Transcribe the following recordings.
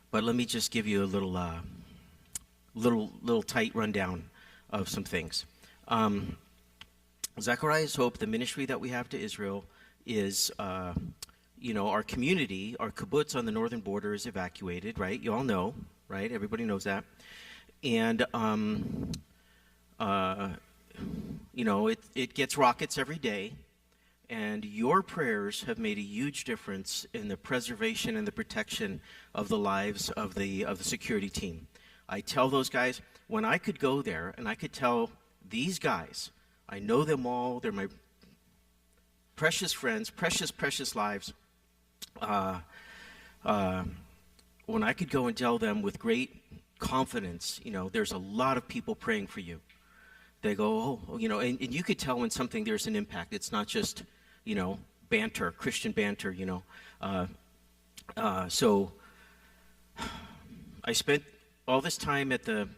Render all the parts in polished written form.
But let me just give you a little tight rundown of some things. Zechariah's Hope, the ministry that we have to Israel, is, our community, our kibbutz on the northern border is evacuated, right? You all know, right? Everybody knows that. And, it gets rockets every day. And your prayers have made a huge difference in the preservation and the protection of the lives of the security team. I tell those guys, when I could go there and I could tell these guys, I know them all, they're my precious friends, precious lives. When I could go and tell them with great confidence, there's a lot of people praying for you. They go, and you could tell when there's an impact. It's not just, banter, Christian banter, So I spent all this time at the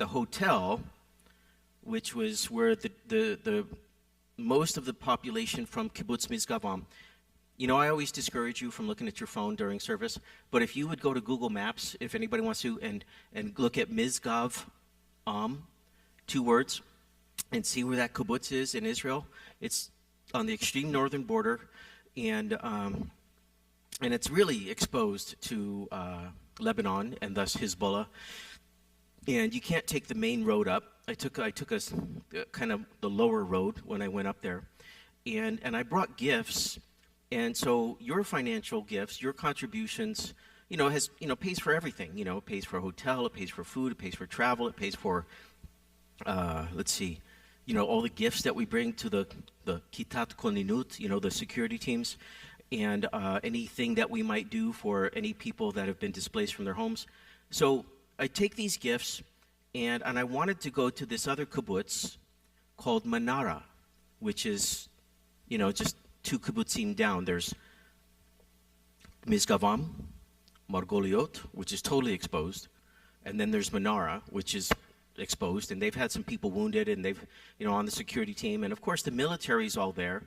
hotel, which was where the most of the population from Kibbutz Misgav Am. I always discourage you from looking at your phone during service, but if you would go to Google Maps, if anybody wants to, and look at Misgav Am, 2 words, and see where that kibbutz is in Israel. It's on the extreme northern border, and it's really exposed to Lebanon and thus Hezbollah. And you can't take the main road up. I took a kind of the lower road when I went up there, and I brought gifts. And so your financial gifts, your contributions, pays for everything. It pays for a hotel, it pays for food, it pays for travel, it pays for all the gifts that we bring to the Kitat Koninut, the security teams, and anything that we might do for any people that have been displaced from their homes. So I take these gifts, and I wanted to go to this other kibbutz called Manara, which is, just 2 kibbutzim down. There's Misgav Am, Margoliot, which is totally exposed, and then there's Manara, which is exposed, and they've had some people wounded, and they've, on the security team, and of course the military's all there,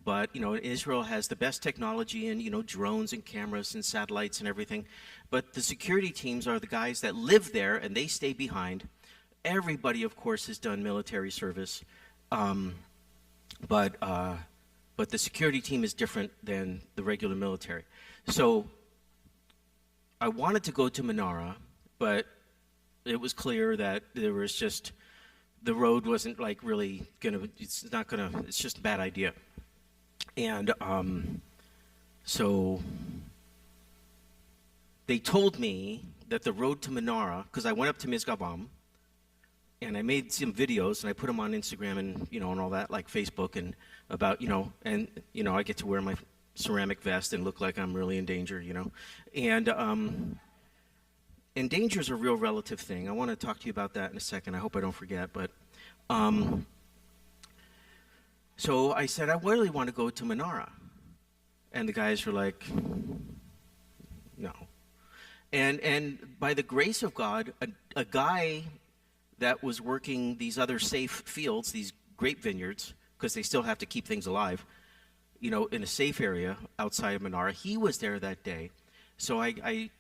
but, Israel has the best technology and, drones and cameras and satellites and everything, but the security teams are the guys that live there, and they stay behind. Everybody, of course, has done military service, but the security team is different than the regular military. So I wanted to go to Manara, but it was clear that there was just, the road wasn't it's just a bad idea. And so they told me that the road to Manara, because I went up to Misgav Am, and I made some videos, and I put them on Instagram and, and all that, like Facebook, and about, I get to wear my ceramic vest and look like I'm really in danger, And danger is a real relative thing. I want to talk to you about that in a second. I hope I don't forget. But so I said, I really want to go to Manara. And the guys were like, no. And by the grace of God, a guy that was working these other safe fields, these grape vineyards, because they still have to keep things alive, in a safe area outside of Manara, he was there that day. So I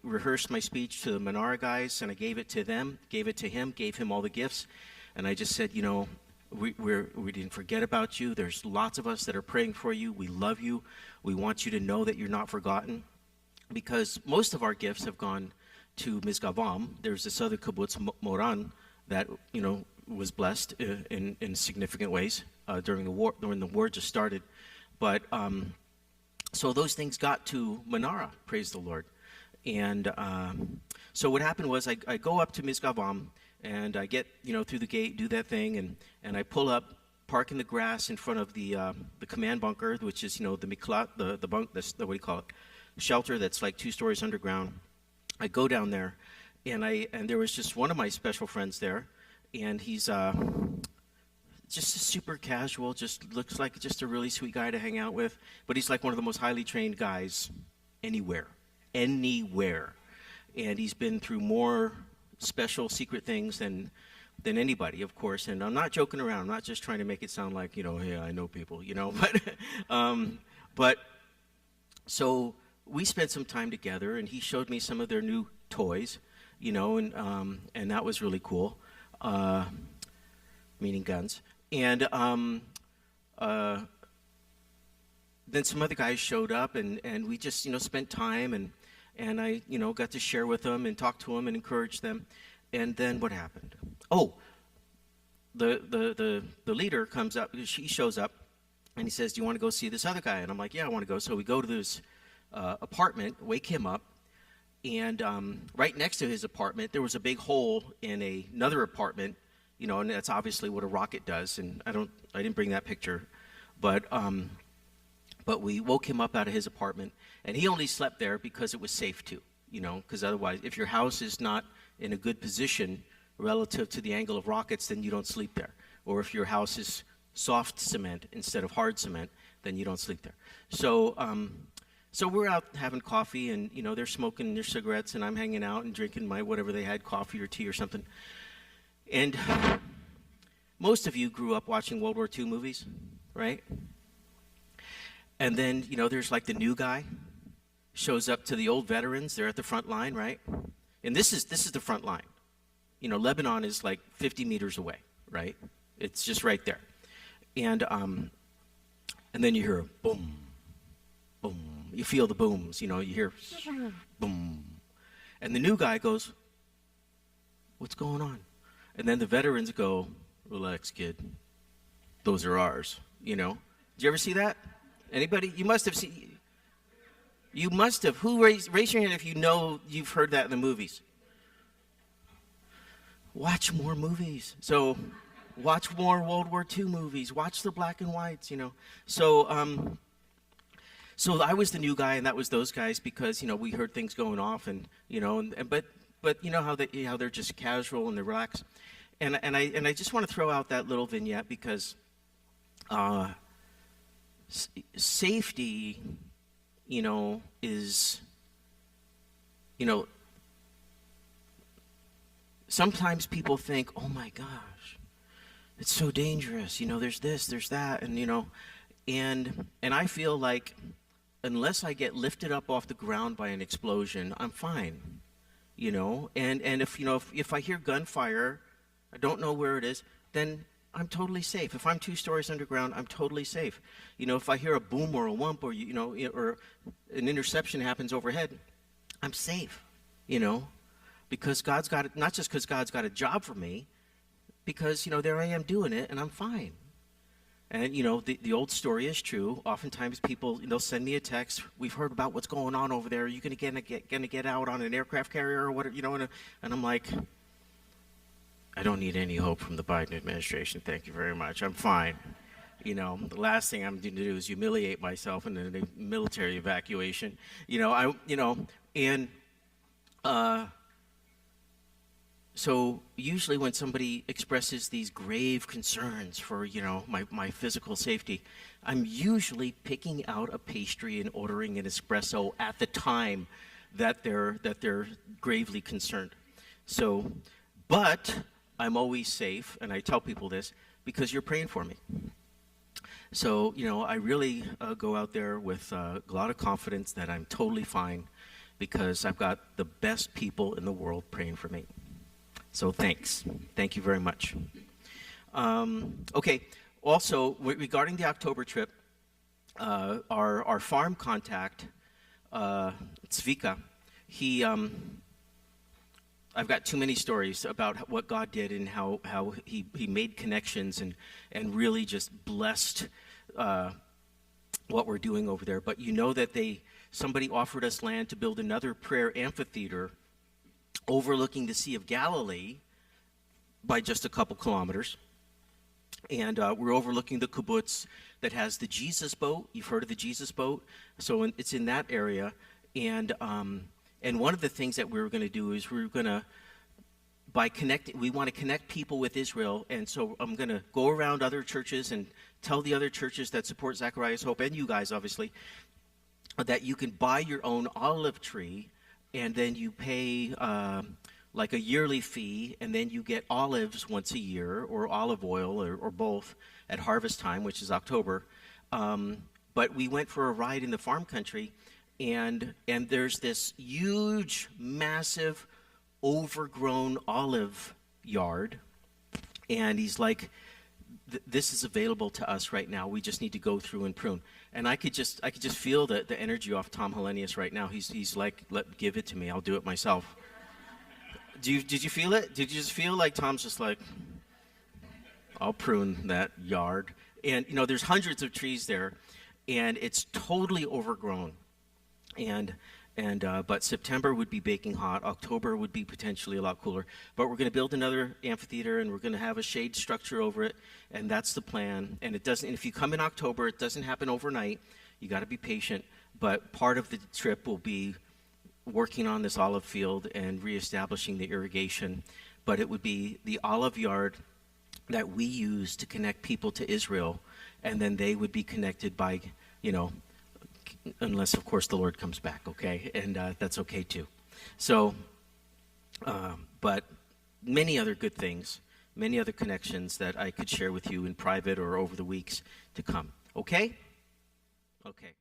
rehearsed my speech to the Manara guys, and I gave it to them, gave it to him, gave him all the gifts, and I just said, we didn't forget about you. There's lots of us that are praying for you. We love you. We want you to know that you're not forgotten, because most of our gifts have gone to Misgav Am. There's this other kibbutz, Moran, that was blessed in significant ways during the war, when the war just started, but. So those things got to Manara, praise the Lord. And so what happened was I go up to Misgav Am, and I get, through the gate, do that thing, and I pull up, park in the grass in front of the command bunker, which is, the miklat, the bunk, what do you call it, shelter that's like 2 stories underground. I go down there, and there was just one of my special friends there, and he's just super casual, just looks like just a really sweet guy to hang out with, but he's like one of the most highly trained guys anywhere. And he's been through more special secret things than anybody, of course, and I'm not joking around. I'm not just trying to make it sound like, hey, I know people, but so we spent some time together, and he showed me some of their new toys, and that was really cool, meaning guns. And then some other guys showed up, and we just, spent time, and I, got to share with them and talk to them and encourage them. And then what happened? Oh, the leader comes up, he shows up, and he says, "Do you want to go see this other guy?" And I'm like, "Yeah, I want to go." So we go to this apartment, wake him up, and right next to his apartment, there was a big hole in another apartment, and that's obviously what a rocket does. And I didn't bring that picture, but we woke him up out of his apartment, and he only slept there because it was safe to, because otherwise, if your house is not in a good position relative to the angle of rockets, then you don't sleep there. Or if your house is soft cement instead of hard cement, then you don't sleep there. So we're out having coffee, and they're smoking their cigarettes, and I'm hanging out and drinking my whatever they had, coffee or tea or something. And most of you grew up watching World War II movies, right? And then, there's like the new guy shows up to the old veterans. They're at the front line, right? And this is the front line. Lebanon is like 50 meters away, right? It's just right there. And then you hear a boom, boom. You feel the booms, you hear boom. And the new guy goes, "What's going on?" And then the veterans go, "Relax, kid. Those are ours." Did you ever see that? Anybody? You must have seen. You must have. Who raise your hand if you've heard that in the movies? Watch more movies. So, watch more World War II movies. Watch the black and whites. So I was the new guy, and that was those guys because we heard things going off, and but how they're just casual and they're relaxed, and I just want to throw out that little vignette because safety, is, sometimes people think, "Oh my gosh, it's so dangerous, there's this, there's that," and I feel like unless I get lifted up off the ground by an explosion, I'm fine, and if I hear gunfire, I don't know where it is, then I'm totally safe. If I'm 2 stories underground, I'm totally safe. If I hear a boom or a whump or or an interception happens overhead, I'm safe, because God's got it, not just because God's got a job for me, because there I am doing it and I'm fine. And the old story is true. Oftentimes people, they'll send me a text, "We've heard about what's going on over there. Are you gonna get out on an aircraft carrier or whatever?" And I'm like, "I don't need any hope from the Biden administration. Thank you very much. I'm fine." The last thing I'm going to do is humiliate myself in a military evacuation. So usually when somebody expresses these grave concerns for, my physical safety, I'm usually picking out a pastry and ordering an espresso at the time that they're gravely concerned. So, but I'm always safe, and I tell people this, because you're praying for me. So, I really go out there with a lot of confidence that I'm totally fine because I've got the best people in the world praying for me. So thanks. Thank you very much. Okay, also, regarding the October trip, our farm contact, Zvika, I've got too many stories about what God did and how he made connections and really just blessed what we're doing over there. But that somebody offered us land to build another prayer amphitheater overlooking the Sea of Galilee by just a couple kilometers. And we're overlooking the kibbutz that has the Jesus boat. You've heard of the Jesus boat? So it's in that area. And one of the things that we were going to do is we want to connect people with Israel. And so I'm going to go around other churches and tell the other churches that support Zacharias Hope, and you guys obviously, that you can buy your own olive tree, and then you pay like a yearly fee, and then you get olives once a year, or olive oil, or both, at harvest time, which is October. But we went for a ride in the farm country, and there's this huge, massive, overgrown olive yard, and he's like, this is available to us right now. We just need to go through and prune. And I could just feel the energy off Tom Hellenius right now. He's like, give it to me. I'll do it myself. Did you feel it? Did you just feel like Tom's just like, I'll prune that yard? And there's hundreds of trees there, and it's totally overgrown. But September would be baking hot. October would be potentially a lot cooler. But we're going to build another amphitheater, and we're going to have a shade structure over it, and that's the plan. And it doesn't. And if you come in October, it doesn't happen overnight. You got to be patient. But part of the trip will be working on this olive field and reestablishing the irrigation. But it would be the olive yard that we use to connect people to Israel, and then they would be connected by, unless, of course, the Lord comes back, okay? And that's okay, too. So, but many other good things, many other connections that I could share with you in private or over the weeks to come, okay? Okay.